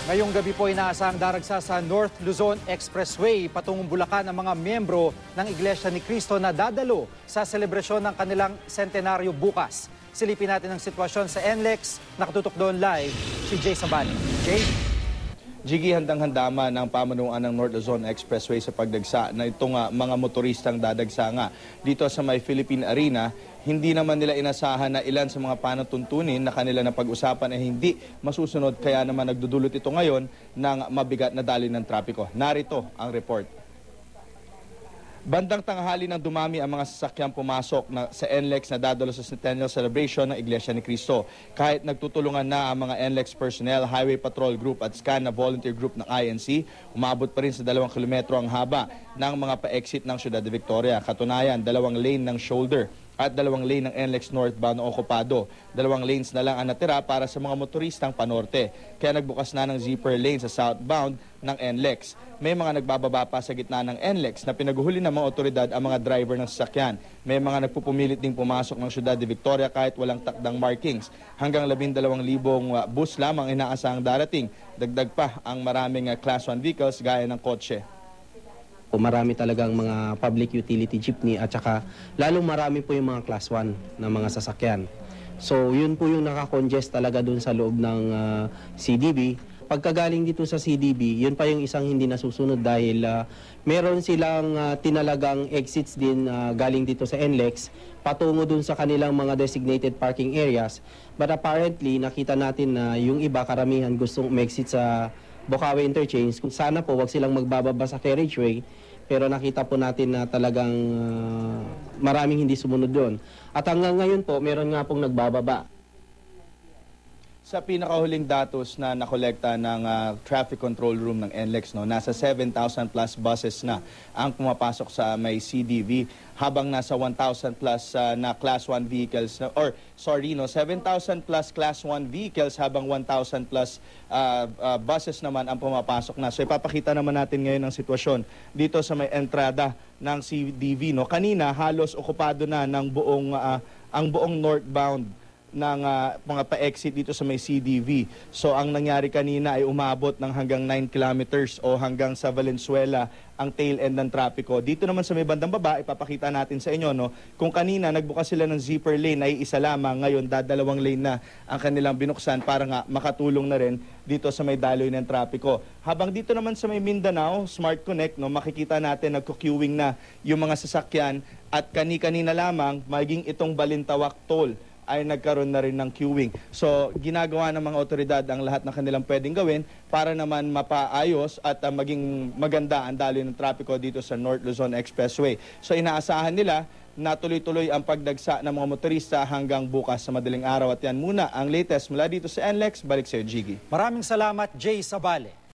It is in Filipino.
Ngayong gabi po inaasahang daragsa sa North Luzon Expressway patungong Bulacan ang mga miyembro ng Iglesia ni Cristo na dadalo sa selebrasyon ng kanilang sentenaryo bukas. Silipin natin ang sitwasyon sa NLEX. Nakatutok doon live si Jay Sabani. Jay? Jiggy, handang-handama ng pamunuan ng North Luzon Expressway sa pagdagsa na itong mga motoristang dadagsa nga dito sa may Philippine Arena. Hindi naman nila inasahan na ilan sa mga panatuntunin na kanila na pag-usapan ay hindi masusunod, kaya naman nagdudulot ito ngayon ng mabigat na daloy ng trapiko. Narito ang report. Bandang tanghali nang dumami ang mga sasakyang pumasok sa NLEX na dadalo sa Centennial Celebration ng Iglesia ni Cristo. Kahit nagtutulungan na ang mga NLEX personnel, Highway Patrol Group at SCAN na volunteer group ng INC, umabot pa rin sa 2 kilometro ang haba ng mga pa-exit ng Ciudad de Victoria. Katunayan, 2 lane ng shoulder at 2 lane ng NLEX northbound na okupado. 2 lanes na lang ang natira para sa mga motoristang panorte. Kaya nagbukas na ng zipper lane sa southbound ng NLEX. May mga nagbababa pa sa gitna ng NLEX na pinaguhuli ng mga otoridad ang mga driver ng sasakyan. May mga nagpupumilit ding pumasok ng Ciudad de Victoria kahit walang takdang markings. Hanggang 12,000 bus lamang inaasahang darating. Dagdag pa ang maraming Class 1 vehicles gaya ng kotse. Marami talagang mga public utility jeepney at saka lalong marami po yung mga class 1 na mga sasakyan. So yun po yung nakakongest talaga dun sa loob ng CDB. Pagkagaling dito sa CDB, yun pa yung isang hindi nasusunod dahil meron silang tinalagang exits din galing dito sa NLEX patungo dun sa kanilang mga designated parking areas. But apparently nakita natin na yung iba karamihan gustong exit sa Bocaue Interchange. Sana po wag silang magbababa sa carriageway, pero nakita po natin na talagang maraming hindi sumunod doon. At hanggang ngayon po, meron nga pong nagbababa. Sa pinakahuling datos na nakolekta ng traffic control room ng NLEX, nasa 7,000 plus buses na ang pumapasok sa may CDV, habang nasa 1,000 plus na Class 1 vehicles, 7,000 plus Class 1 vehicles habang 1,000 plus buses naman ang pumapasok na. So ipapakita naman natin ngayon ang sitwasyon dito sa may entrada ng CDV. Kanina halos okupado na ng ang buong northbound ng mga pa-exit dito sa may CDV. So ang nangyari kanina ay umabot ng hanggang 9 kilometers o hanggang sa Valenzuela ang tail end ng trapiko. Dito naman sa may bandang baba, ipapakita natin sa inyo, kung kanina nagbukas sila ng zipper lane ay isa lamang, ngayon 2 lane na ang kanilang binuksan para nga makatulong na rin dito sa may daloy ng trapiko. Habang dito naman sa may Mindanao, Smart Connect, makikita natin nagko-queuing na yung mga sasakyan at kani-kanina lamang maging itong Balintawak Toll ay nagkaroon na rin ng queuing. So, ginagawa ng mga otoridad ang lahat na kanilang pwedeng gawin para naman mapaayos at maging maganda ang daloy ng trapiko dito sa North Luzon Expressway. So, inaasahan nila na tuloy-tuloy ang pagdagsa ng mga motorista hanggang bukas sa madaling araw. At yan muna ang latest mula dito sa NLEX. Balik sa iyo, Jiggy. Maraming salamat, Jay Sabale.